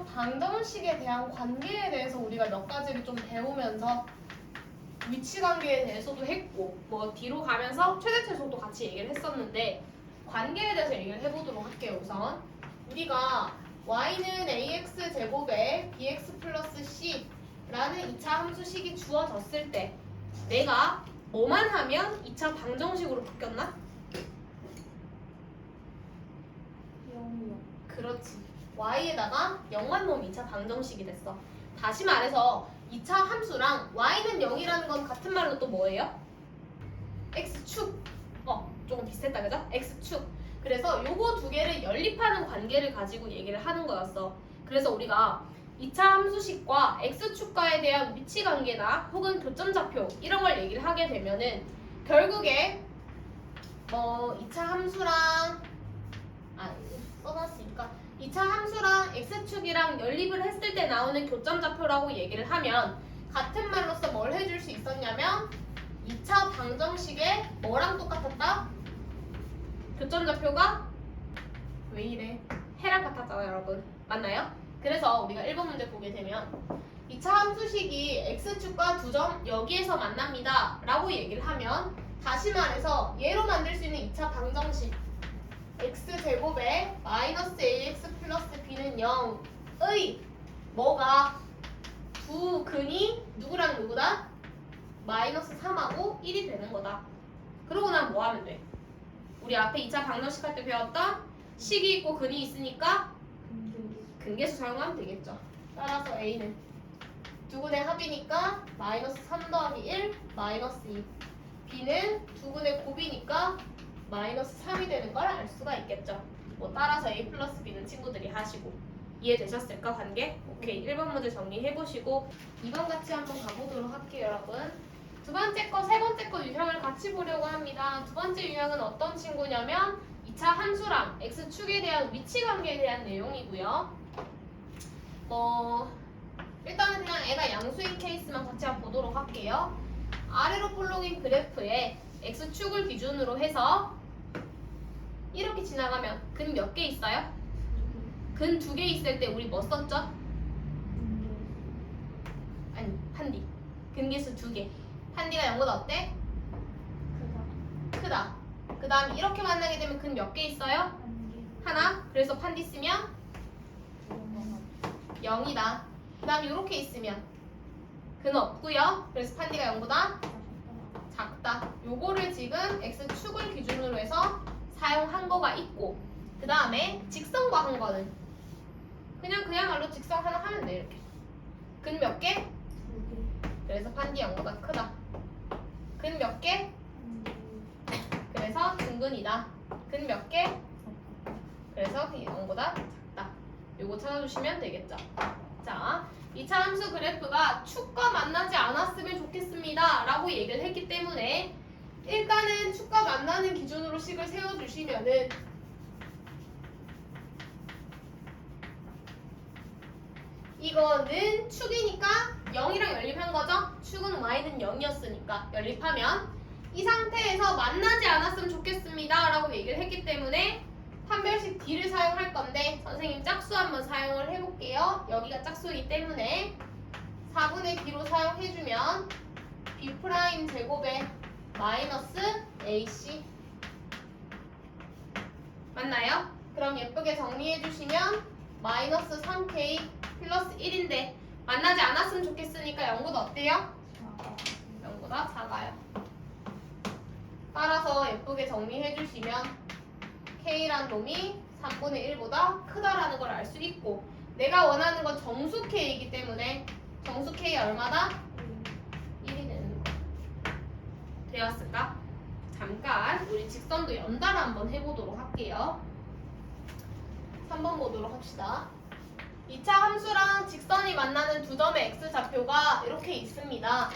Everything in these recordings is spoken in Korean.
이차 방정식에 대한 관계에 대해서 우리가 몇 가지를 좀 배우면서 위치 관계에 대해서도 했고 뭐 뒤로 가면서 최대최소도 같이 얘기를 했었는데 관계에 대해서 얘기를 해보도록 할게요. 우선 우리가 y는 ax 제곱에 bx 플러스 c라는 2차 함수식이 주어졌을 때 내가 뭐만 하면 2차 방정식으로 바뀌었나? 0이요. 그렇지. y에다가 0만 넣으면 2차 방정식이 됐어. 다시 말해서 2차 함수랑 y는 0이라는 건 같은 말로 또 뭐예요? x축. 조금 비슷했다 그죠? x축. 그래서 요거 두 개를 연립하는 관계를 가지고 얘기를 하는 거였어. 그래서 우리가 2차 함수식과 x축과에 대한 위치 관계나 혹은 교점좌표 이런 걸 얘기를 하게 되면은 결국에 2차 함수랑 써놨으니까 2차 함수랑 x축이랑 연립을 했을 때 나오는 교점좌표라고 얘기를 하면 같은 말로서 뭘 해줄 수 있었냐면 2차 방정식에 뭐랑 똑같았다? 교점좌표가 왜 이래? 해랑 같았잖아요 여러분. 맞나요? 그래서 우리가 1번 문제 보게 되면 2차 함수식이 x축과 두 점 여기에서 만납니다 라고 얘기를 하면 다시 말해서 얘로 만들 수 있는 2차 방정식 x제곱에 마이너스 ax 플러스 b는 0의 뭐가 두 근이 누구랑 누구다? 마이너스 3하고 1이 되는 거다. 그러고 난 뭐 하면 돼? 우리 앞에 2차 방정식 할 때 배웠던 식이 있고 근이 있으니까 근계수 사용하면 되겠죠. 따라서 a는 두 근의 합이니까 마이너스 3 더하기 1 마이너스 2 b는 두 근의 곱이니까 마이너스 3이 되는 걸 알 수가 있겠죠. 뭐 따라서 a 플러스 b는 친구들이 하시고 이해되셨을까 관계? 오케이 1번 문제 정리해보시고 2번 같이 한번 가보도록 할게요 여러분. 두 번째 거, 세 번째 거 유형을 같이 보려고 합니다. 두 번째 유형은 어떤 친구냐면 2차 함수랑 x축에 대한 위치 관계에 대한 내용이고요. 일단은 그냥 애가 양수인 케이스만 같이 한번 보도록 할게요. 아래로 볼록인 그래프에 x축을 기준으로 해서 이렇게 지나가면 근 몇 개 있어요? 근 2개 있을 때 우리 뭐 썼죠? 아니 판디 근계수 2개 판디가 0보다 어때? 크다. 그 다음 이렇게 만나게 되면 근 몇 개 있어요? 하나. 그래서 판디 쓰면 0이다. 그 다음 이렇게 있으면 근 없고요. 그래서 판디가 0보다 작다. 요거를 지금 x축을 기준으로 해서 사용한 거가 있고 그 다음에 직선과 한 거는 그냥말로 직선 하나 하면 돼. 이렇게 근 몇 개? 그래서 판디 0보다 크다. 근 몇 개? 그래서 중근이다. 근 몇 개? 그래서 0보다 작다. 요거 찾아주시면 되겠죠. 자, 2차 함수 그래프가 축과 만나지 않았으면 좋겠습니다 라고 얘기를 했기 때문에 일단은 축과 만나는 기준으로 식을 세워주시면은 이거는 축이니까 0이랑 연립한 거죠? 축은 y는 0이었으니까 연립하면 이 상태에서 만나지 않았으면 좋겠습니다 라고 얘기를 했기 때문에 판별식 D를 사용할 건데 선생님 짝수 한번 사용을 해볼게요. 여기가 짝수이기 때문에 4분의 B로 사용해주면 B 프라임 제곱에 마이너스 AC 맞나요? 그럼 예쁘게 정리해주시면 마이너스 3K 플러스 1인데 만나지 않았으면 좋겠으니까 0보다 어때요? 0보다 작아요. 따라서 예쁘게 정리해주시면 K란 놈이 3분의 1보다 크다라는 걸 알 수 있고 내가 원하는 건 정수 K이기 때문에 정수 K 얼마다? 1이 되는 거 되었을까? 잠깐 우리 직선도 연달아 한번 해보도록 할게요. 3번 보도록 합시다. 2차 함수랑 직선이 만나는 두 점의 x좌표가 이렇게 있습니다.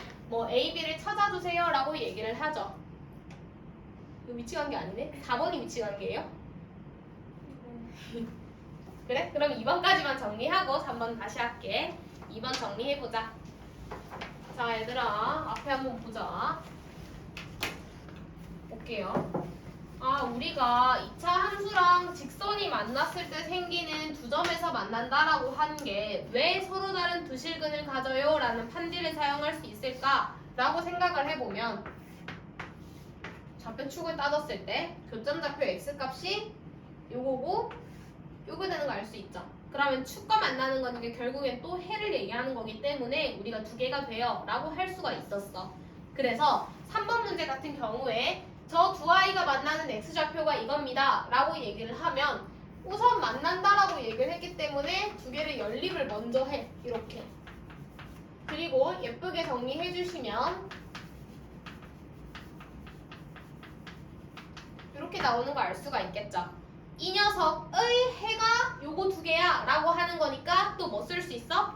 A, B를 찾아주세요 라고 얘기를 하죠. 이거 위치관계 아니네? 4번이 위치관계예요? 그래? 그럼 2번까지만 정리하고 3번 다시 할게. 2번 정리해보자. 자 얘들아 앞에 한번 보자. 볼게요. 우리가 2차 함수랑 직선이 만났을 때 생기는 두 점에서 만난다라고 하는 게 왜 서로 다른 두 실근을 가져요? 라는 판지를 사용할 수 있을까라고 생각을 해보면 좌표축을 따졌을 때 교점좌표 x값이 요거고 요거 되는 거 알 수 있죠? 그러면 축과 만나는 건 이게 결국엔 또 해를 얘기하는 거기 때문에 우리가 두 개가 돼요 라고 할 수가 있었어. 그래서 3번 문제 같은 경우에 저 두 아이가 만나는 x좌표가 이겁니다 라고 얘기를 하면 우선 만난다라고 얘기를 했기 때문에 두 개를 연립을 먼저 해. 이렇게. 그리고 예쁘게 정리해 주시면 이렇게 나오는 거 알 수가 있겠죠. 이 녀석의 해가 요거 두 개야 라고 하는 거니까 또 뭐 쓸 수 있어?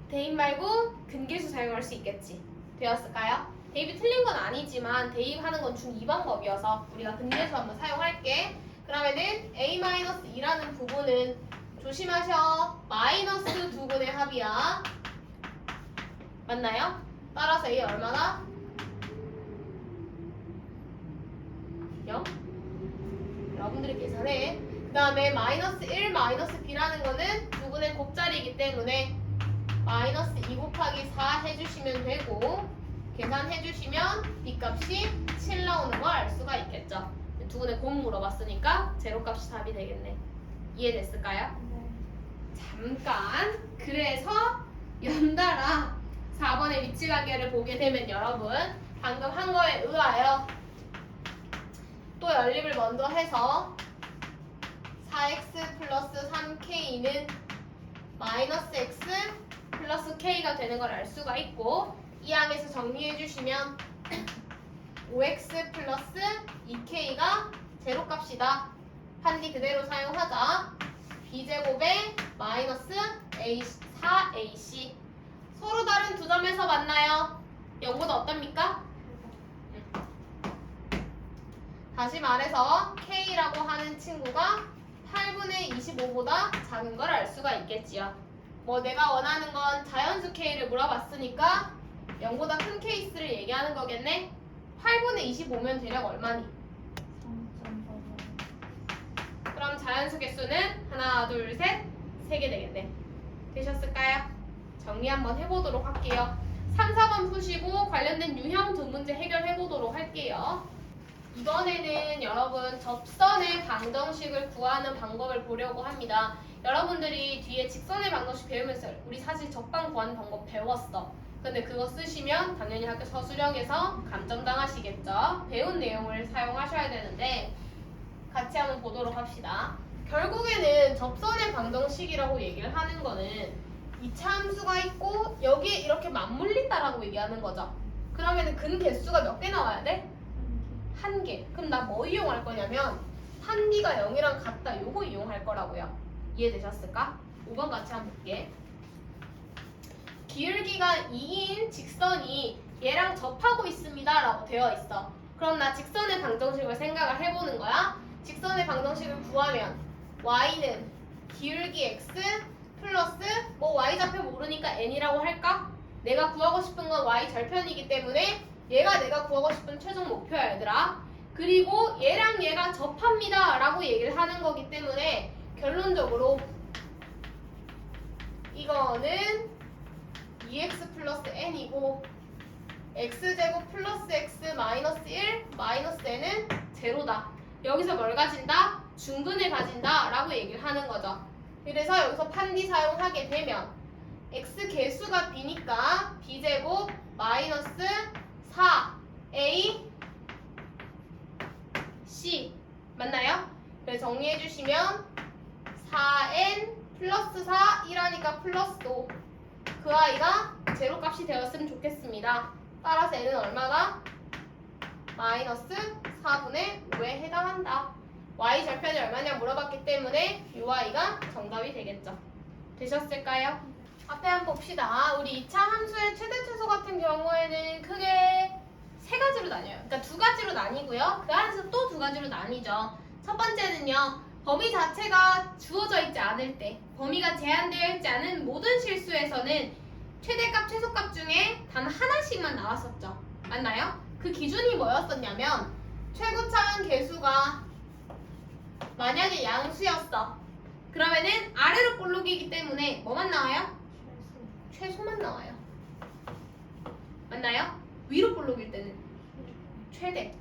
대입 말고 근계수 사용할 수 있겠지. 되었을까요? 대입이 틀린 건 아니지만 대입하는 건 중2방법이어서 우리가 근계수 한번 사용할게. 그러면은 a-2라는 부분은 조심하셔. 마이너스 두 분의 합이야. 맞나요? 따라서 a 얼마나? 0? 여러분들이 계산해. 그 다음에 마이너스 1, 마이너스 b라는 거는 두 분의 곱자리이기 때문에 마이너스 2 곱하기 4 해주시면 되고 계산해주시면 b값이 7 나오는 거 알 수가 있겠죠. 두 분의 곱 물어봤으니까 제로값이 답이 되겠네. 이해됐을까요? 네. 잠깐. 그래서 연달아 4번의 위치 관계를 보게 되면 여러분 방금 한 거에 의하여 또 연립을 먼저 해서 4x 플러스 3k는 마이너스 x 플러스 k가 되는 걸 알 수가 있고 이 항에서 정리해 주시면 5x 플러스 2k가 제로값이다. 판디 그대로 사용하자. b제곱에 마이너스 4ac 서로 다른 두 점에서 만나요. 0보다 어떻습니까? 다시 말해서 k라고 하는 친구가 8분의 25보다 작은 걸 알 수가 있겠지요. 뭐 내가 원하는 건 자연수 k를 물어봤으니까 0보다 큰 케이스를 얘기하는 거겠네. 8분의 25면 대략 얼마니? 3.4. 그럼 자연수 개수는 하나, 둘, 셋, 3개 되겠네. 되셨을까요? 정리 한번 해보도록 할게요. 3, 4번 푸시고 관련된 유형 두 문제 해결해 보도록 할게요. 이번에는 여러분 접선의 방정식을 구하는 방법을 보려고 합니다. 여러분들이 뒤에 직선의 방정식 배우면서 우리 사실 적방 구하는 방법 배웠어. 근데 그거 쓰시면 당연히 학교 서술형에서 감점당하시겠죠. 배운 내용을 사용하셔야 되는데 같이 한번 보도록 합시다. 결국에는 접선의 방정식이라고 얘기를 하는 거는 2차 함수가 있고 여기에 이렇게 맞물린다라고 얘기하는 거죠. 그러면 근 개수가 몇 개 나와야 돼? 1개. 그럼 나 뭐 이용할 거냐면 판디가 0이랑 같다 요거 이용할 거라고요. 이해되셨을까? 5번 같이 한번 볼게. 기울기가 2인 직선이 얘랑 접하고 있습니다 라고 되어 있어. 그럼 나 직선의 방정식을 생각을 해보는 거야. 직선의 방정식을 구하면 y는 기울기 x 플러스 뭐 y좌표 모르니까 n이라고 할까? 내가 구하고 싶은 건 y절편이기 때문에 얘가 내가 구하고 싶은 최종 목표야 얘들아. 그리고 얘랑 얘가 접합니다 라고 얘기를 하는 거기 때문에 결론적으로 이거는 2x 플러스 n이고 x제곱 플러스 x 마이너스 1 마이너스 n은 제로다. 여기서 뭘 가진다? 중근을 가진다 라고 얘기를 하는 거죠. 그래서 여기서 판디 사용하게 되면 x 개수가 b니까 b제곱 마이너스 4a c 맞나요? 그래서 정리해 주시면 4n 플러스 4 1하니까 플러스 5 그 아이가 제로 값이 되었으면 좋겠습니다. 따라서 n은 얼마가? 마이너스 4분의 5에 해당한다. y 절편이 얼마냐 물어봤기 때문에 이 y가 정답이 되겠죠. 되셨을까요? 앞에 한번 봅시다. 우리 2차 함수의 최대 최소 같은 경우에는 크게 세 가지로 나뉘어요. 그러니까 두 가지로 나뉘고요. 그 안에서 또 두 가지로 나뉘죠. 첫 번째는요. 범위 자체가 주어져 있지 않을 때, 범위가 제한되어 있지 않은 모든 실수에서는 최대값, 최소값 중에 단 하나씩만 나왔었죠. 맞나요? 그 기준이 뭐였었냐면 최고차원 개수가 만약에 양수였어. 그러면은 아래로 볼록이기 때문에 뭐만 나와요? 최소만 나와요. 맞나요? 위로 볼록일 때는 최대.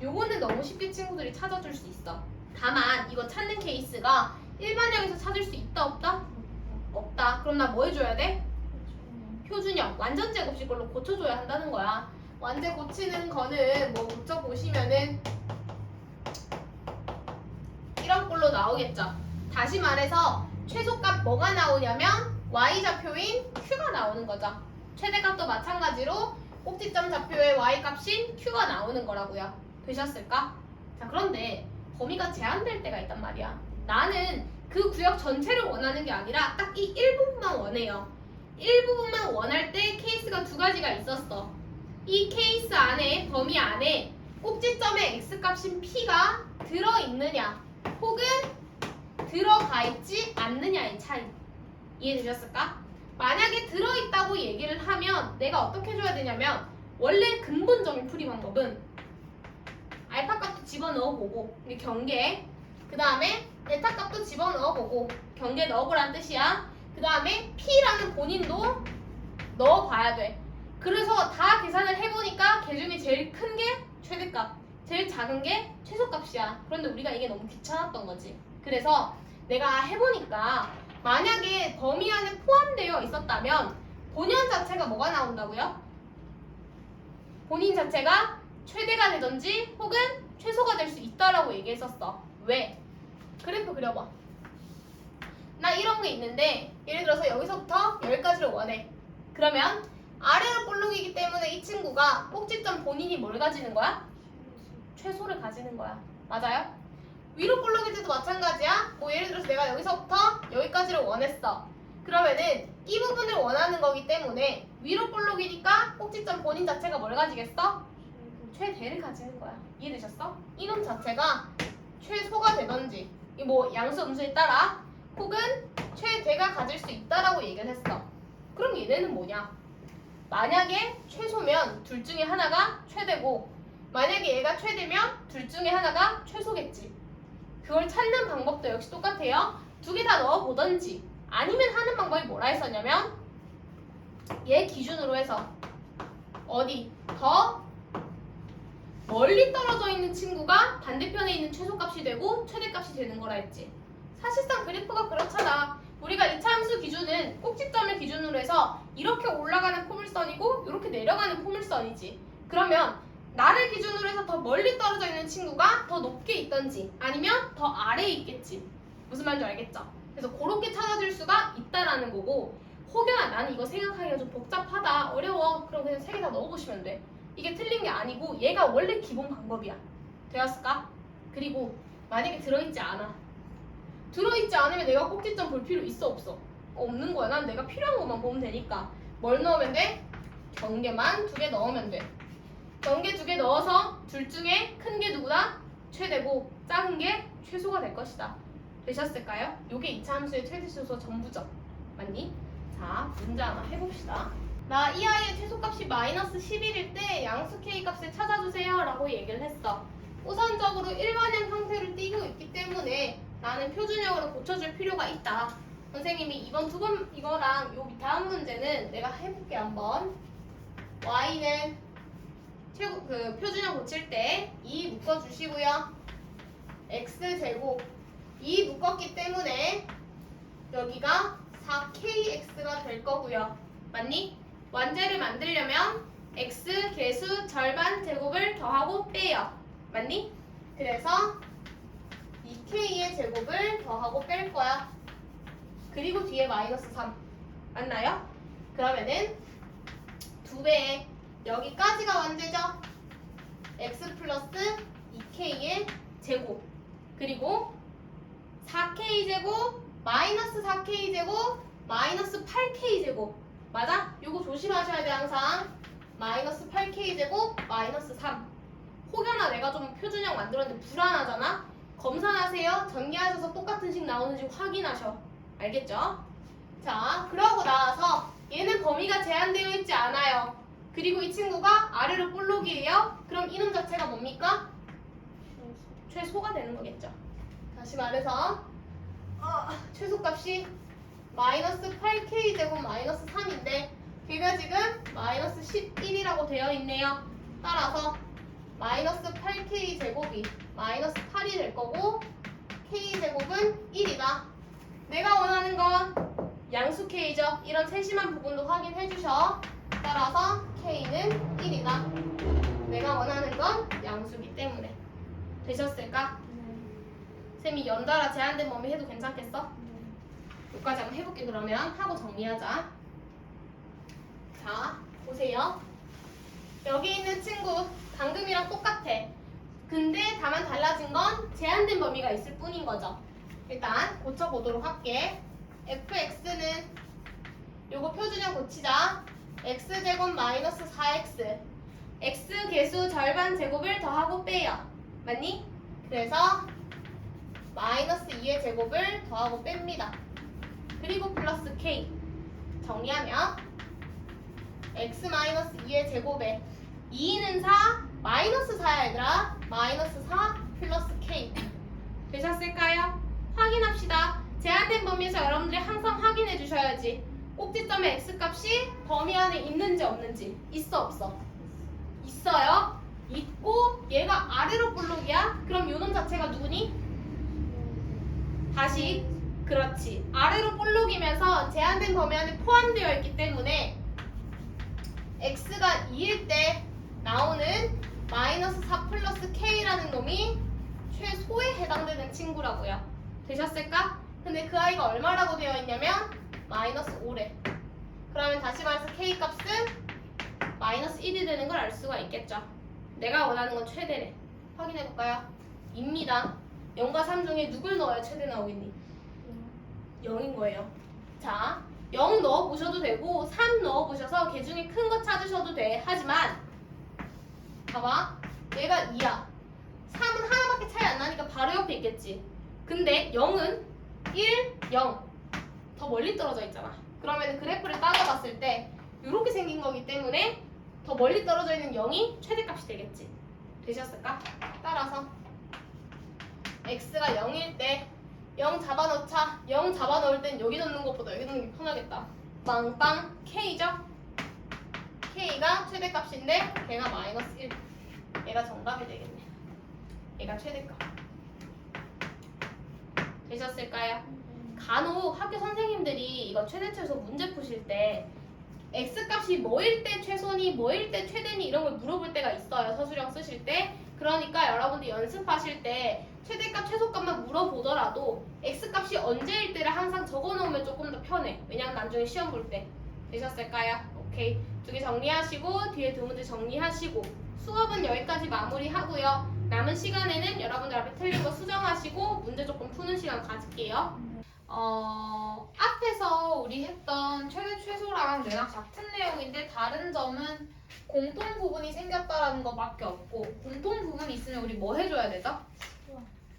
요거는 너무 쉽게 친구들이 찾아줄 수 있어. 다만 이거 찾는 케이스가 일반형에서 찾을 수 있다 없다? 없다. 그럼 나 뭐 해줘야 돼? 표준형 완전 제곱식 걸로 고쳐줘야 한다는 거야. 완전 고치는 거는 뭐 고쳐보시면은 이런 꼴로 나오겠죠. 다시 말해서 최소값 뭐가 나오냐면 y좌표인 q가 나오는 거죠. 최대값도 마찬가지로 꼭지점 좌표의 y값인 q가 나오는 거라고요. 되셨을까? 자, 그런데 범위가 제한될 때가 있단 말이야. 나는 그 구역 전체를 원하는 게 아니라 딱 이 일부분만 원해요. 일부분만 원할 때 케이스가 두 가지가 있었어. 이 케이스 안에, 범위 안에 꼭지점의 x값인 p가 들어있느냐 혹은 들어가 있지 않느냐의 차이. 이해되셨을까? 만약에 들어있다고 얘기를 하면 내가 어떻게 해줘야 되냐면 원래 근본적인 풀이 방법은 알파 값도 집어넣어보고 이게 경계, 그 다음에 베타 값도 집어넣어보고 경계 넣어보란 뜻이야. 그 다음에 p라는 본인도 넣어봐야 돼. 그래서 다 계산을 해보니까 걔 중에 제일 큰 게 최대값, 제일 작은 게 최소값이야. 그런데 우리가 이게 너무 귀찮았던 거지. 그래서 내가 해보니까 만약에 범위 안에 포함되어 있었다면 본연 자체가 뭐가 나온다고요? 본인 자체가 최대가 되든지 혹은 최소가 될 수 있다라고 얘기했었어. 왜? 그래프 그려봐. 나 이런 게 있는데 예를 들어서 여기서부터 여기까지를 원해. 그러면 아래로 볼록이기 때문에 이 친구가 꼭지점 본인이 뭘 가지는 거야? 최소를 가지는 거야. 맞아요? 위로 볼록일 때도 마찬가지야. 뭐 예를 들어서 내가 여기서부터 여기까지를 원했어. 그러면은 이 부분을 원하는 거기 때문에 위로 볼록이니까 꼭지점 본인 자체가 뭘 가지겠어? 최대를 가지는 거야. 이해되셨어? 이놈 자체가 최소가 되던지 이 뭐 양수 음수에 따라 혹은 최대가 가질 수 있다라고 얘기를 했어. 그럼 얘네는 뭐냐? 만약에 최소면 둘 중에 하나가 최대고 만약에 얘가 최대면 둘 중에 하나가 최소겠지. 그걸 찾는 방법도 역시 똑같아요. 두 개 다 넣어보던지 아니면 하는 방법이 뭐라 했었냐면 얘 기준으로 해서 어디 더 멀리 떨어져 있는 친구가 반대편에 있는 최소값이 되고 최대값이 되는 거라 했지. 사실상 그래프가 그렇잖아. 우리가 이차 함수 기준은 꼭지점을 기준으로 해서 이렇게 올라가는 포물선이고 이렇게 내려가는 포물선이지. 그러면 나를 기준으로 해서 더 멀리 떨어져 있는 친구가 더 높게 있던지 아니면 더 아래에 있겠지. 무슨 말인지 알겠죠? 그래서 그렇게 찾아줄 수가 있다라는 거고 혹여나 나는 이거 생각하기가 좀 복잡하다 어려워 그럼 그냥 세 개 다 넣어보시면 돼. 이게 틀린 게 아니고 얘가 원래 기본 방법이야. 되었을까? 그리고 만약에 들어있지 않아. 들어있지 않으면 내가 꼭지점 볼 필요 있어 없어? 없는 거야. 난 내가 필요한 것만 보면 되니까. 뭘 넣으면 돼? 경계만 두 개 넣으면 돼. 경계 두 개 넣어서 둘 중에 큰 게 누구다? 최대고 작은 게 최소가 될 것이다. 되셨을까요? 요게 이차 함수의 최대 최소 전부죠. 맞니? 자, 문제 하나 해봅시다. 나 이 아이의 최소값이 마이너스 11일 때 양수 K값을 찾아주세요 라고 얘기를 했어. 우선적으로 일반형 형태를 띄고 있기 때문에 나는 표준형으로 고쳐줄 필요가 있다. 선생님이 이번 두 번 이거랑 요 다음 문제는 내가 해볼게 한번. Y는 표준형 고칠 때 2 묶어주시고요. X제곱 2 묶었기 때문에 여기가 4KX가 될 거고요. 맞니? 완제를 만들려면 X 개수 절반 제곱을 더하고 빼요. 맞니? 그래서 2K의 제곱을 더하고 뺄 거야. 그리고 뒤에 마이너스 3. 맞나요? 그러면은 2배에 여기까지가 완제죠? X 플러스 2K의 제곱. 그리고 4K 제곱, 마이너스 4K 제곱, 마이너스 8K 제곱. 맞아? 요거 조심하셔야 돼 항상. 마이너스 8K 제곱, 마이너스 3. 혹여나 내가 좀 표준형 만들었는데 불안하잖아? 검사하세요. 정리하셔서 똑같은 식 나오는지 확인하셔. 알겠죠? 자, 그러고 나서 얘는 범위가 제한되어 있지 않아요. 그리고 이 친구가 아래로 볼록이에요. 그럼 이놈 자체가 뭡니까? 최소가 되는 거겠죠. 다시 말해서 최소값이 마이너스 8k제곱 마이너스 3인데 걔가 지금 마이너스 11이라고 되어 있네요. 따라서 마이너스 8k제곱이 마이너스 8이 될 거고 k제곱은 1이다. 내가 원하는 건 양수 k죠. 이런 세심한 부분도 확인해 주셔. 따라서 k는 1이다. 내가 원하는 건 양수기 때문에. 되셨을까? 쌤이 연달아 제한된 범위 해도 괜찮겠어? 여기까지 한번 해볼게. 그러면 하고 정리하자. 자, 보세요. 여기 있는 친구 방금이랑 똑같아. 근데 다만 달라진 건 제한된 범위가 있을 뿐인 거죠. 일단 고쳐보도록 할게. fx는 요거 표준형 고치자. x제곱 마이너스 4x x 개수 절반 제곱을 더하고 빼요. 맞니? 그래서 마이너스 2의 제곱을 더하고 뺍니다. 그리고 플러스 k 정리하면 x 마이너스 2의 제곱에 2는 4 마이너스 4야 얘들아. 마이너스 4 플러스 k 되셨을까요? 확인합시다. 제한된 범위에서 여러분들이 항상 확인해 주셔야지. 꼭지점의 x값이 범위 안에 있는지 없는지. 있어 없어? 있어요. 있고 얘가 아래로 볼록이야. 그럼 요놈 자체가 누구니? 다시 그렇지. 아래로 볼록이면서 제한된 범위 안에 포함되어 있기 때문에 x가 2일 때 나오는 마이너스 4 플러스 k라는 놈이 최소에 해당되는 친구라고요. 되셨을까? 근데 그 아이가 얼마라고 되어 있냐면 마이너스 5래. 그러면 다시 말해서 k 값은 마이너스 1이 되는 걸 알 수가 있겠죠. 내가 원하는 건 최대래. 확인해볼까요? 입니다. 0과 3 중에 누굴 넣어야 최대 나오겠니? 0인 거예요. 자, 0 넣어보셔도 되고 3 넣어보셔서 걔 중에 큰 거 찾으셔도 돼. 하지만 봐봐. 얘가 2야. 3은 하나밖에 차이 안 나니까 바로 옆에 있겠지. 근데 0은 1, 0. 더 멀리 떨어져 있잖아. 그러면 그래프를 따져봤을 때 이렇게 생긴 거기 때문에 더 멀리 떨어져 있는 0이 최대값이 되겠지. 되셨을까? 따라서 x가 0일 때 0 잡아넣자. 0 잡아넣을 땐 여기 넣는 것보다 여기 넣는 게 편하겠다. 빵빵 k죠? k가 최대값인데 걔가 마이너스 1. 얘가 정답이 되겠네. 얘가 최대값. 되셨을까요? 간혹 학교 선생님들이 이거 최대 최소 문제 푸실 때 x값이 뭐일 때 최소니 뭐일 때 최대니 이런 걸 물어볼 때가 있어요. 서술형 쓰실 때. 그러니까 여러분들 연습하실 때 최대값 최소값만 물어보더라도 x값이 언제일 때를 항상 적어놓으면 조금 더 편해. 왜냐면 나중에 시험 볼 때. 되셨을까요? 오케이. 두 개 정리하시고 뒤에 두 문제 정리하시고 수업은 여기까지 마무리하고요. 남은 시간에는 여러분들 앞에 틀린 거 수정하시고 문제 조금 푸는 시간 가질게요. 앞에서 우리 했던 최대 최소랑 맥락 같은 내용인데 다른 점은 공통 부분이 생겼다라는 거밖에 없고 공통 부분이 있으면 우리 뭐 해줘야 되죠?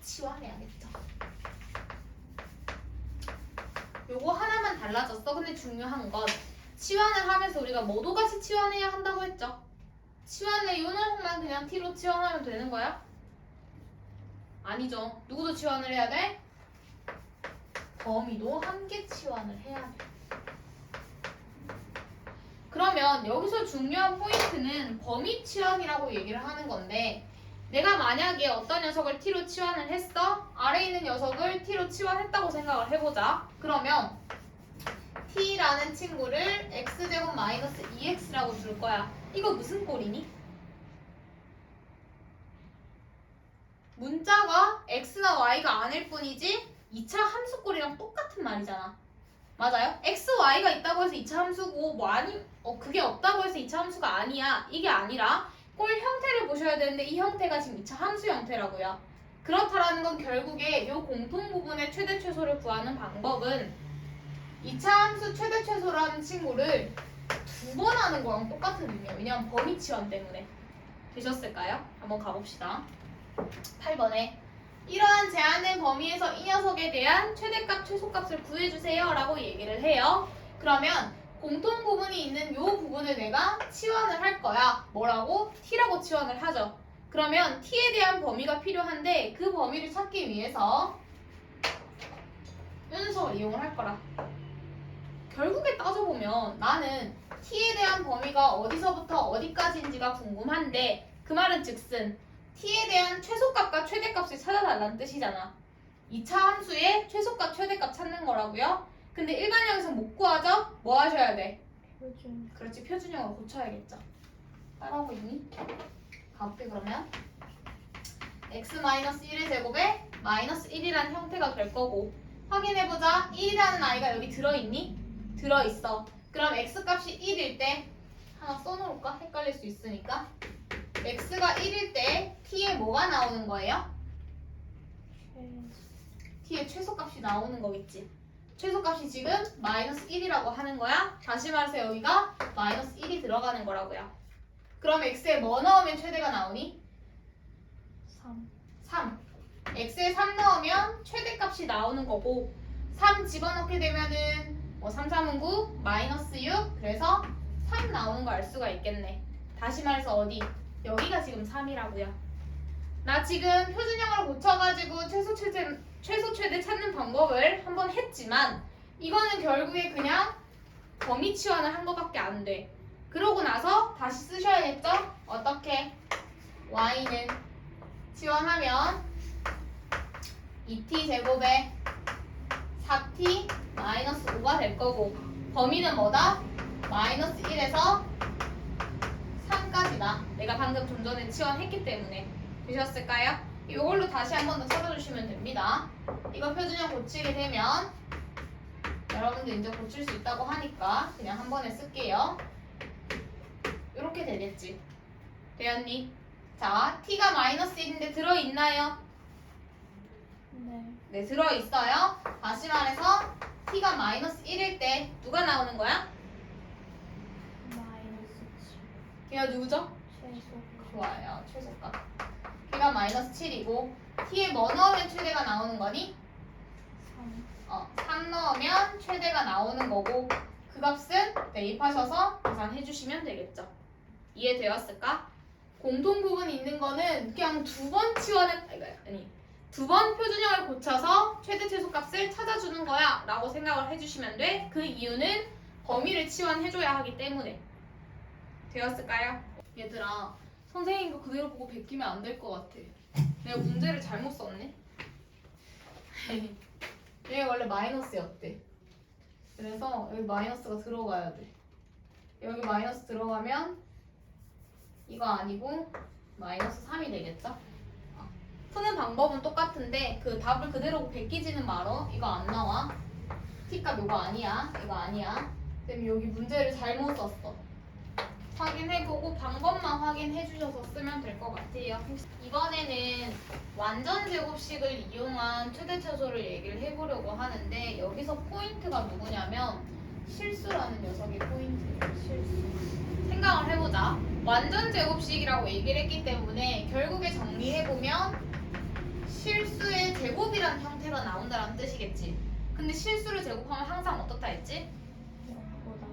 치환해야겠죠. 요거 하나만 달라졌어. 근데 중요한 건 치환을 하면서 우리가 뭐도 같이 치환해야 한다고 했죠? 치환을 요 녀석만 그냥 t로 치환하면 되는 거야? 아니죠. 누구도 치환을 해야 돼? 범위도 함께 치환을 해야 돼. 그러면 여기서 중요한 포인트는 범위 치환이라고 얘기를 하는 건데 내가 만약에 어떤 녀석을 t로 치환을 했어? 아래에 있는 녀석을 t로 치환했다고 생각을 해보자. 그러면 t라는 친구를 x제곱 마이너스 2x라고 줄 거야. 이거 무슨 꼴이니? 문자가 x나 y가 아닐 뿐이지 2차 함수꼴이랑 똑같은 말이잖아. 맞아요? x, y가 있다고 해서 2차 함수고 뭐 아니 그게 없다고 해서 2차 함수가 아니야. 이게 아니라 꼴 형태를 보셔야 되는데 이 형태가 지금 2차 함수 형태라고요. 그렇다라는 건 결국에 이 공통 부분의 최대 최소를 구하는 방법은 2차 함수 최대 최소라는 친구를 두 번 하는 거랑 똑같은 의미예요. 왜냐면 범위 치환 때문에. 되셨을까요? 한번 가봅시다. 8번에 이러한 제한된 범위에서 이 녀석에 대한 최대값, 최소값을 구해주세요 라고 얘기를 해요. 그러면 공통 부분이 있는 요 부분을 내가 치환을 할 거야. 뭐라고? t라고 치환을 하죠. 그러면 t에 대한 범위가 필요한데 그 범위를 찾기 위해서 요 녀석을 이용을 할 거라. 결국에 따져보면 나는 t에 대한 범위가 어디서부터 어디까지인지가 궁금한데 그 말은 즉슨 t에 대한 최소값과 최대값을 찾아달라는 뜻이잖아. 2차 함수의 최소값, 최대값 찾는 거라고요. 근데 일반형에서 못 구하죠? 뭐 하셔야 돼? 표준. 그렇지, 표준형으로 고쳐야겠죠. 따라오고 있니? 가볼게 그러면. x-1의 제곱에 마이너스 1이라는 형태가 될 거고 확인해보자. 1이라는 아이가 여기 들어있니? 들어있어. 그럼 x값이 1일 때 하나 써놓을까? 헷갈릴 수 있으니까 x가 1일 때 t에 뭐가 나오는 거예요? t의 최소값이 나오는 거겠지. 최소값이 지금 마이너스 1이라고 하는 거야. 다시 말해서 여기가 마이너스 1이 들어가는 거라고요. 그럼 x에 뭐 넣으면 최대가 나오니? 3. 3. x에 3 넣으면 최대값이 나오는 거고 3 집어넣게 되면은 3, 3은 9, 마이너스 6 그래서 3 나오는 거 알 수가 있겠네. 다시 말해서 어디? 여기가 지금 3이라고요. 나 지금 표준형으로 고쳐가지고 최소 최대 찾는 방법을 한번 했지만 이거는 결국에 그냥 범위 치환을 한 것밖에 안 돼. 그러고 나서 다시 쓰셔야겠죠? 어떻게? y는 치환하면 2t 제곱에 4t 마이너스 5가 될 거고 범위는 뭐다? 마이너스 1에서 3까지다. 내가 방금 좀 전에 치환했기 때문에 되셨을까요? 이걸로 다시 한 번 더 써주시면 됩니다. 이거 표준형 고치게 되면 여러분들 이제 고칠 수 있다고 하니까 그냥 한 번에 쓸게요. 이렇게 되겠지. 되었니? 자, t가 마이너스 1인데 들어있나요? 네. 네, 들어있어요. 다시 말해서 t가 마이너스 1일 때 누가 나오는 거야? 마이너스 7. 걔가 누구죠? 최소. 좋아요. 최소값. 걔가 마이너스 7이고 t에 뭐 넣으면 최대가 나오는 거니? 3. 3 넣으면 최대가 나오는 거고 그 값은 대입하셔서 계산해 주시면 되겠죠. 이해되었을까? 공통 부분이 있는 거는 그냥 두 번 두 번 표준형을 고쳐서 최대 최소값을 찾아주는 거야 라고 생각을 해주시면 돼. 그 이유는 범위를 치환해줘야 하기 때문에. 되었을까요? 얘들아, 선생님 거 그대로 보고 베끼면 안 될 것 같아. 내가 문제를 잘못 썼네. 얘 원래 마이너스였대. 그래서 여기 마이너스가 들어가야 돼. 여기 마이너스 들어가면 이거 아니고 마이너스 3이 되겠죠? 푸는 방법은 똑같은데 그 답을 그대로 베끼지는 말어. 이거 안 나와. t값 이거 아니야. 이거 아니야. 그럼 여기 문제를 잘못 썼어. 확인해보고 방법만 확인해주셔서 쓰면 될 것 같아요. 이번에는 완전 제곱식을 이용한 최대 최소를 얘기를 해보려고 하는데 여기서 포인트가 누구냐면 실수라는 녀석이 포인트예요. 실수. 생각을 해보자. 완전 제곱식이라고 얘기를 했기 때문에 결국에 정리해보면 실수의 제곱이라는 형태가 나온다는 뜻이겠지. 근데 실수를 제곱하면 항상 어떻다 했지? 0보다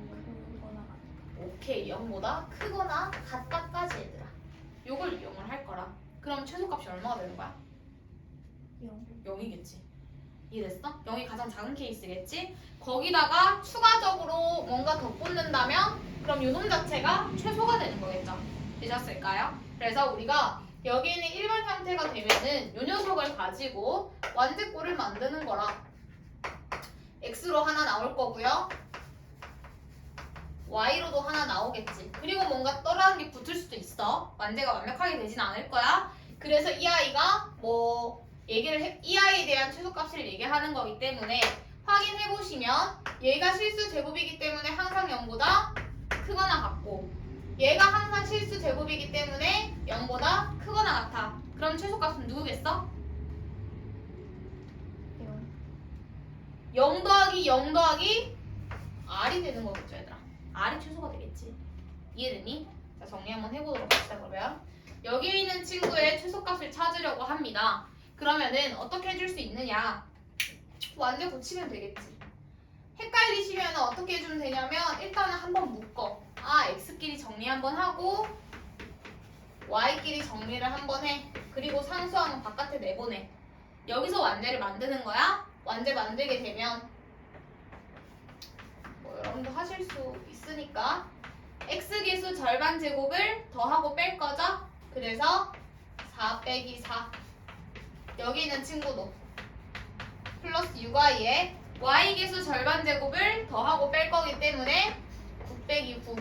크거나 같다. 오케이, 0보다 크거나 같다까지 얘들아. 요걸 이용을 할 거라. 그럼 최소값이 얼마가 되는 거야? 0. 0이겠지. 이해됐어? 0이 가장 작은 케이스겠지? 거기다가 추가적으로 뭔가 더 꽂는다면 그럼 요놈 자체가 최소가 되는 거겠죠. 되셨을까요? 그래서 우리가 여기 있는 일반 형태가 되면은 요 녀석을 가지고 완제꼴을 만드는 거라. x로 하나 나올 거고요. y로도 하나 나오겠지. 그리고 뭔가 떠라는 게 붙을 수도 있어. 완제가 완벽하게 되진 않을 거야. 그래서 이 아이가 이 아이에 대한 최소값을 얘기하는 거기 때문에 확인해 보시면 얘가 실수 제곱이기 때문에 항상 0보다 크거나 같고 얘가 항상 실수 제곱이기 때문에 0보다 크거나 같아. 그럼 최소값은 누구겠어? 0. 0 더하기 0 더하기 r이 되는 거겠죠, 얘들아. r이 최소가 되겠지. 이해됐니? 자, 정리 한번 해보도록 합시다. 그러면 여기 있는 친구의 최소값을 찾으려고 합니다. 그러면은 어떻게 해줄 수 있느냐? 완전 고치면 되겠지. 헷갈리시면 어떻게 해주면 되냐면 일단은 한번 묶어. 아, x끼리 정리 한번 하고 y끼리 정리를 한번 해. 그리고 상수항은 바깥에 내보내. 여기서 완제를 만드는 거야. 완제 만들게 되면 뭐 여러분도 하실 수 있으니까 x계수 절반 제곱을 더하고 뺄 거죠. 그래서 4 빼기 4 여기 있는 친구도 플러스 6y에 y계수 절반 제곱을 더하고 뺄 거기 때문에 9 빼기 9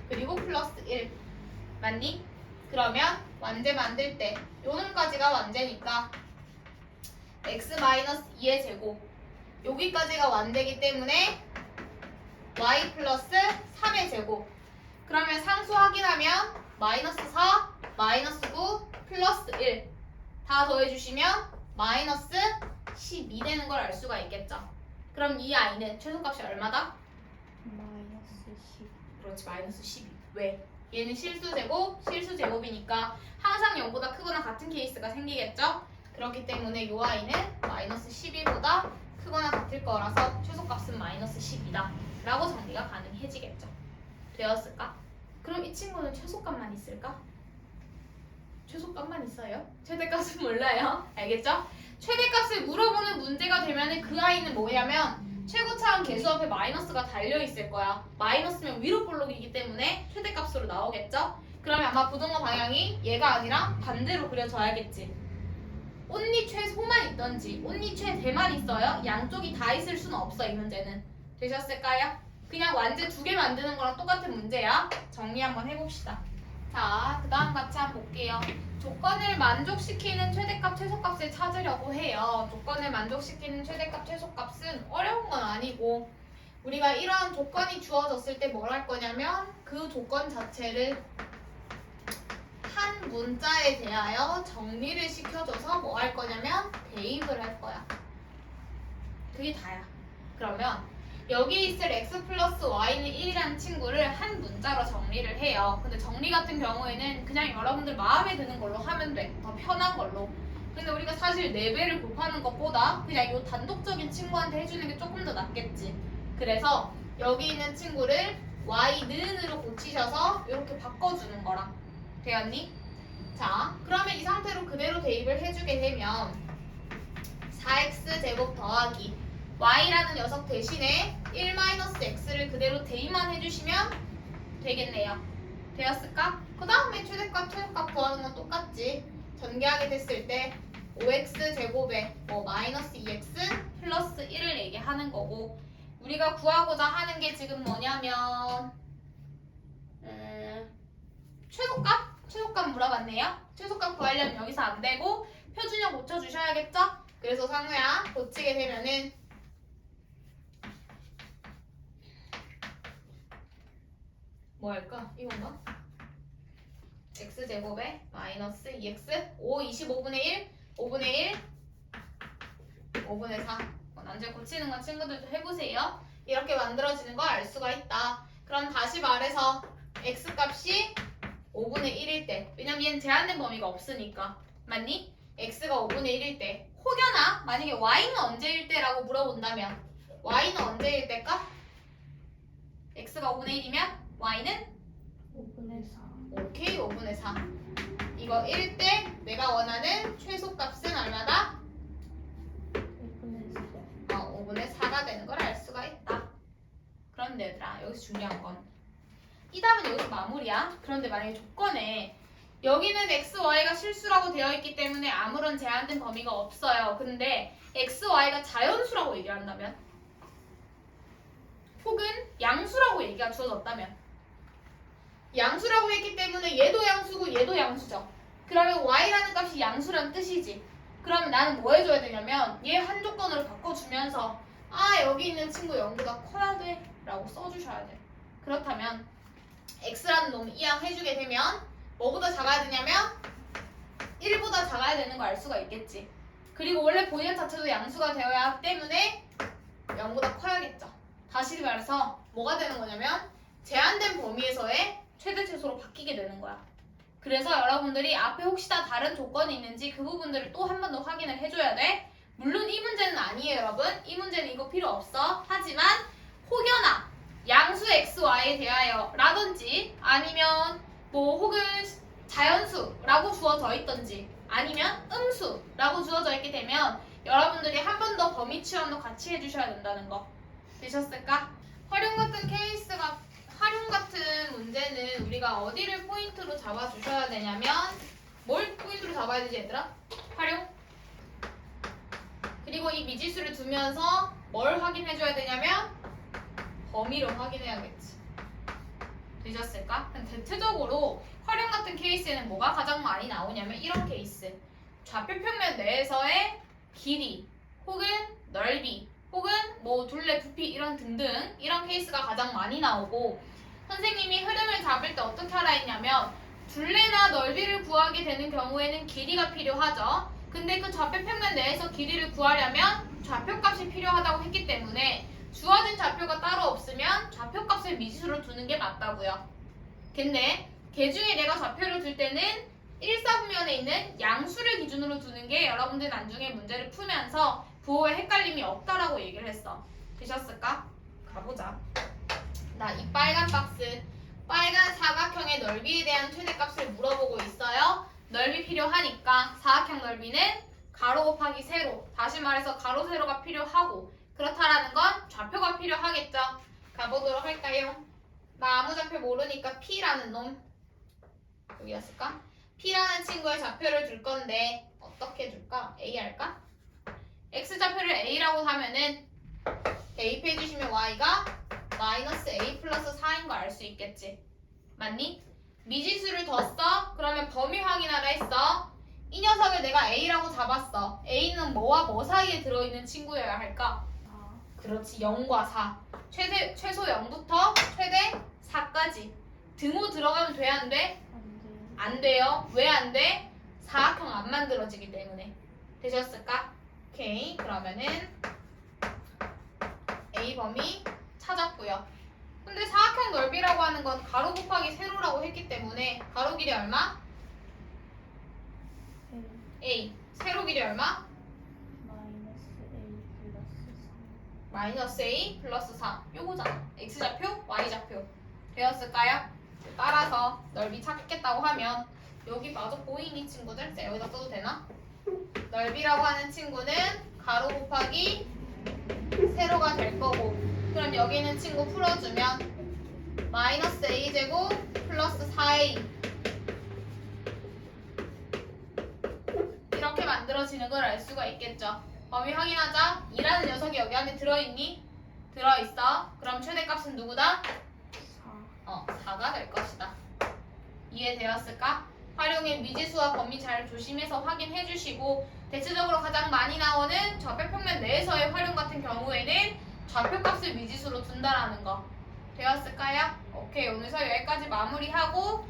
그리고 플러스 1 맞니? 그러면 완제 만들 때 요놈까지가 완제니까 x-2의 제곱 여기까지가 완제이기 때문에 y 플러스 3의 제곱 그러면 상수 확인하면 마이너스 4, 마이너스 9, 플러스 1 다 더해주시면 마이너스 12 되는 걸 알 수가 있겠죠. 그럼 이 i는 최소값이 얼마다? 마이너스 10. 그렇지 마이너스 12 왜? 얘는 실수제곱, 실수제곱이니까 항상 0보다 크거나 같은 케이스가 생기겠죠? 그렇기 때문에 이 i는 마이너스 12보다 크거나 같을 거라서 최소값은 마이너스 10이다 라고 정리가 가능해지겠죠. 되었을까? 그럼 이 친구는 최소값만 있을까? 최소값만 있어요? 최대값은 몰라요. 알겠죠? 최대값을 물어보는 문제가 되면 그 i는 뭐냐면 최고차항 계수 앞에 마이너스가 달려있을 거야. 마이너스면 위로 볼록이기 때문에 최대값으로 나오겠죠? 그러면 아마 부동호 방향이 얘가 아니라 반대로 그려져야겠지. 온리 최소만 있던지 온리 최대만 있어요. 양쪽이 다 있을 수는 없어 이 문제는. 되셨을까요? 그냥 완제 2개 만드는 거랑 똑같은 문제야. 정리 한번 해봅시다. 자, 그 다음 같이 한번 볼게요. 조건을 만족시키는 최대값, 최소값을 찾으려고 해요. 조건을 만족시키는 최대값, 최소값은 어려운 건 아니고 우리가 이러한 조건이 주어졌을 때 뭘 할 거냐면 그 조건 자체를 한 문자에 대하여 정리를 시켜줘서 뭐 할 거냐면 대입을 할 거야. 그게 다야. 그러면 여기 있을 x 플러스 y는 1이라는 친구를 한 문자로 정리를 해요. 근데 정리 같은 경우에는 그냥 여러분들 마음에 드는 걸로 하면 돼. 더 편한 걸로. 근데 우리가 사실 4배를 곱하는 것보다 그냥 이 단독적인 친구한테 해주는 게 조금 더 낫겠지. 그래서 여기 있는 친구를 y는으로 고치셔서 이렇게 바꿔주는 거랑 되었니? 자, 그러면 이 상태로 그대로 대입을 해주게 되면 4x제곱 더하기 y라는 녀석 대신에 1-x를 그대로 대입만 해주시면 되겠네요. 되었을까? 그 다음에 최대값, 최소값 구하는 건 똑같지. 전개하게 됐을 때 5x제곱에 뭐 마이너스 2x 플러스 1을 얘기하는 거고 우리가 구하고자 하는 게 지금 뭐냐면 최소값? 최소값 물어봤네요. 최소값 구하려면 여기서 안 되고 표준형 고쳐주셔야겠죠? 그래서 상우야 고치게 되면은 뭐 할까? 이건가? x제곱에 마이너스 2x 5 25분의 1 5분의 1 5분의 4 남자 고치는 거 친구들도 해보세요. 이렇게 만들어지는 걸 알 수가 있다. 그럼 다시 말해서 x값이 5분의 1일 때 왜냐면 얘는 제한된 범위가 없으니까 맞니? x가 5분의 1일 때 혹여나 만약에 y는 언제일 때라고 물어본다면 y는 언제일 때일까? x가 5분의 1이면 y는 5분의 4. 오케이 5분의 4 이거 1 때 내가 원하는 최소값은 얼마다? 5분의 4. 5분의 4가 되는 걸 알 수가 있다. 그런데 얘들아 여기서 중요한 건 이 답은 여기서 마무리야. 그런데 만약에 조건에 여기는 x, y가 실수라고 되어 있기 때문에 아무런 제한된 범위가 없어요. 근데 x, y가 자연수라고 얘기를 한다면 혹은 양수라고 얘기가 주어졌다면 양수라고 했기 때문에 얘도 양수고 얘도 양수죠. 그러면 y라는 값이 양수란 뜻이지. 그러면 나는 뭐 해줘야 되냐면 얘 한 조건으로 바꿔주면서 아 여기 있는 친구 0보다 커야 돼 라고 써주셔야 돼. 그렇다면 x라는 놈을 이항해주게 되면 뭐보다 작아야 되냐면 1보다 작아야 되는 거 알 수가 있겠지. 그리고 원래 본인 자체도 양수가 되어야 하기 때문에 0보다 커야겠죠. 다시 말해서 뭐가 되는 거냐면 제한된 범위에서의 최대 최소로 바뀌게 되는 거야. 그래서 여러분들이 앞에 혹시나 다른 조건이 있는지 그 부분들을 또 한 번 더 확인을 해줘야 돼. 물론 이 문제는 아니에요 여러분. 이 문제는 이거 필요 없어. 하지만 혹여나 양수 xy에 대하여 라든지 아니면 뭐 혹은 자연수라고 주어져 있던지 아니면 음수라고 주어져 있게 되면 여러분들이 한 번 더 범위 취합도 같이 해주셔야 된다는 거 되셨을까? 활용 같은 문제는 우리가 어디를 포인트로 잡아주셔야 되냐면 뭘 포인트로 잡아야 되지 얘들아? 활용? 그리고 이 미지수를 두면서 뭘 확인해줘야 되냐면 범위를 확인해야겠지. 되셨을까? 대체적으로 활용 같은 케이스에는 뭐가 가장 많이 나오냐면 이런 케이스. 좌표평면 내에서의 길이 혹은 넓이 혹은 뭐 둘레 부피 이런 등등 이런 케이스가 가장 많이 나오고 선생님이 흐름을 잡을 때 어떻게 하라 했냐면 둘레나 넓이를 구하게 되는 경우에는 길이가 필요하죠. 근데 그 좌표평면 내에서 길이를 구하려면 좌표값이 필요하다고 했기 때문에 주어진 좌표가 따로 없으면 좌표값을 미지수로 두는 게 맞다고요. 근데 걔 중에 내가 좌표를 둘 때는 1사분면에 있는 양수를 기준으로 두는 게 여러분들 나중에 문제를 풀면서 부호에 헷갈림이 없다라고 얘기를 했어. 되셨을까? 가보자. 나 이 빨간 박스, 빨간 사각형의 넓이에 대한 최대값을 물어보고 있어요. 넓이 필요하니까 사각형 넓이는 가로 곱하기 세로, 다시 말해서 가로 세로가 필요하고 그렇다라는 건 좌표가 필요하겠죠. 가보도록 할까요? 나 아무 좌표 모르니까 P라는 놈 여기였을까? P라는 친구의 좌표를 줄 건데 어떻게 줄까? A 할까? X 좌표를 A라고 하면은 대입해 주시면 Y가 마이너스 A 플러스 4인 거 알 수 있겠지. 맞니? 미지수를 뒀어? 그러면 범위 확인하라 했어. 이 녀석을 내가 A라고 잡았어. A는 뭐와 뭐 사이에 들어있는 친구여야 할까? 그렇지, 0과 4. 최소 0부터 최대 4까지. 등호 들어가면 돼, 안 돼? 안 돼요. 왜 안 돼? 사각형 안 만들어지기 때문에. 되셨을까? 오케이. 그러면은 A 범위 찾았고요. 근데 사각형 넓이라고 하는 건 가로 곱하기 세로라고 했기 때문에 가로 길이 얼마? A. 세로 길이 얼마? 마이너스 A 플러스 4. 요거잖아. X좌표, Y좌표. 되었을까요? 따라서 넓이 찾겠다고 하면 여기 마저 보이니 친구들? 자, 여기다 써도 되나? 넓이라고 하는 친구는 가로 곱하기 세로가 될 거고 그럼 여기 있는 친구 풀어주면 마이너스 A제곱 플러스 4A 이렇게 만들어지는 걸 알 수가 있겠죠. 범위 확인하자. 2라는 녀석이 여기 안에 들어있니? 들어있어. 그럼 최대값은 누구다? 4가 될 것이다. 이해되었을까? 활용의 미지수와 범위 잘 조심해서 확인해 주시고 대체적으로 가장 많이 나오는 좌표평면 내에서의 활용 같은 경우에는 좌표값을 미지수로 둔다라는 거 되었을까요? 오케이, 오늘 수업 여기까지 마무리하고